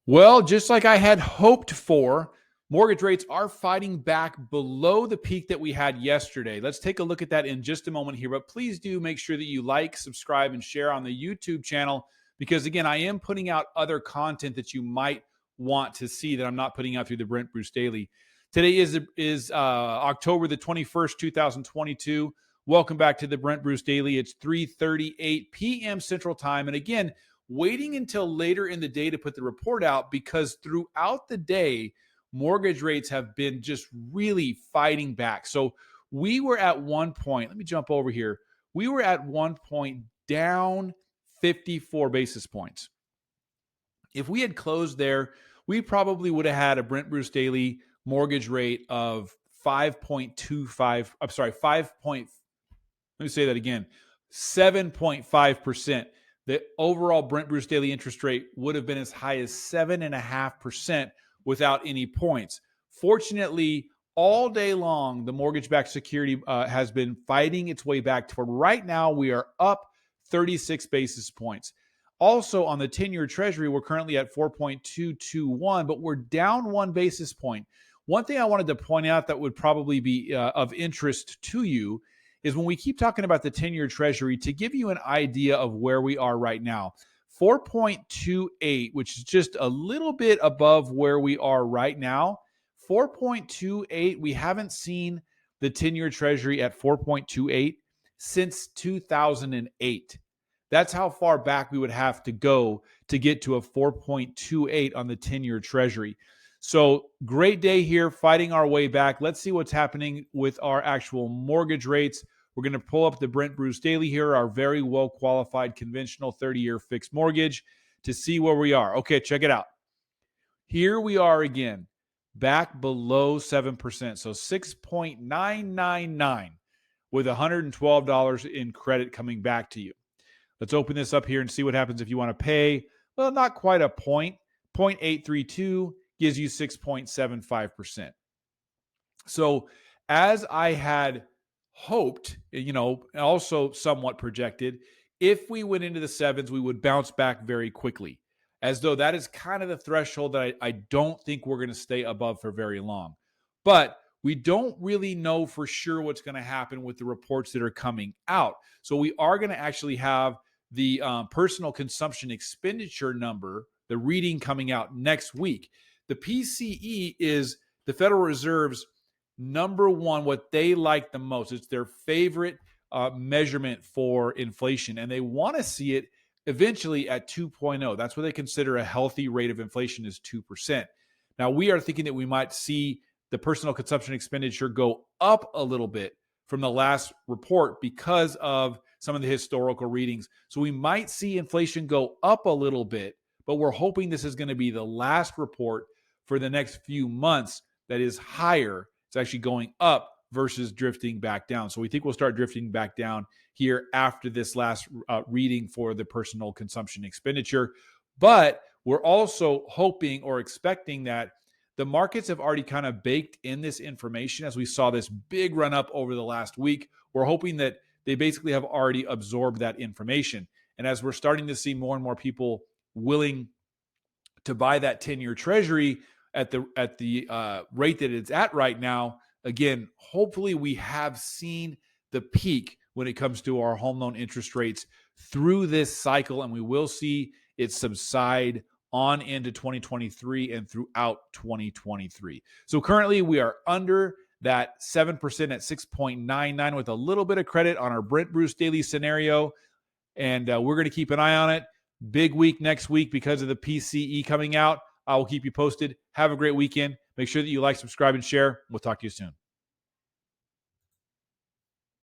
Well, just like I had hoped for, mortgage rates are fighting back below the peak that we had yesterday. Let's take a look at that in just a moment here. But please do make sure that you like, subscribe, and share on the YouTube channel because, again, I am putting out other content that you might want to see that I'm not putting out through the Brent Bruce Daily. Today is October the 21st, 2022. Welcome back to the Brent Bruce Daily. It's 3:38 p.m. Central Time. And again, waiting until later in the day to put the report out because throughout the day, mortgage rates have been just really fighting back. So we were at one point, let me jump over here. We were at one point down 54 basis points. If we had closed there, we probably would have had a Brent Bruce Daily mortgage rate of 5.25. I'm sorry, 5. Let me say that again, 7.5%. The overall Brent Bruce Daily interest rate would have been as high as 7.5% without any points. Fortunately, all day long, the mortgage-backed security has been fighting its way back to where right now we are up 36 basis points. Also, on the 10-year Treasury, we're currently at 4.221, but we're down 1 basis point. One thing I wanted to point out that would probably be of interest to you is when we keep talking about the 10-year Treasury, to give you an idea of where we are right now, 4.28, which is just a little bit above where we are right now. 4.28, we haven't seen the 10-year Treasury at 4.28 since 2008. That's how far back we would have to go to get to a 4.28 on the 10-year Treasury. So great day here, fighting our way back. Let's see what's happening with our actual mortgage rates. We're going to pull up the Brent Bruce Daily here, our very well-qualified conventional 30-year fixed mortgage, to see where we are. Okay, check it out. Here we are again, back below 7%, so 6.999 with $112 in credit coming back to you. Let's open this up here and see what happens if you want to pay. Well, not quite a point. 0.832 gives you 6.75%. So as I had hoped, also somewhat projected, if we went into the sevens, we would bounce back very quickly, as though that is kind of the threshold that I don't think we're going to stay above for very long. But we don't really know for sure what's going to happen with the reports that are coming out. So we are going to actually have the personal consumption expenditure number, the reading coming out next week. The PCE is the Federal Reserve's number one, what they like the most. It's their favorite measurement for inflation, and they want to see it eventually at 2.0. That's what they consider a healthy rate of inflation is 2%. Now, we are thinking that we might see the personal consumption expenditure go up a little bit from the last report because of some of the historical readings. So we might see inflation go up a little bit, but we're hoping this is going to be the last report for the next few months that is higher. It's actually going up versus drifting back down. So we think we'll start drifting back down here after this last reading for the personal consumption expenditure. But we're also hoping or expecting that the markets have already kind of baked in this information as we saw this big run up over the last week. We're hoping that they basically have already absorbed that information. And as we're starting to see more and more people willing to buy that 10-year Treasury at the rate that it's at right now, again, hopefully we have seen the peak when it comes to our home loan interest rates through this cycle, and we will see it subside on into 2023 and throughout 2023. So currently we are under that 7% at 6.99 with a little bit of credit on our Brent Bruce Daily scenario, and we're going to keep an eye on it. Big week next week because of the PCE coming out. I will keep you posted. Have a great weekend. Make sure that you like, subscribe, and share. We'll talk to you soon.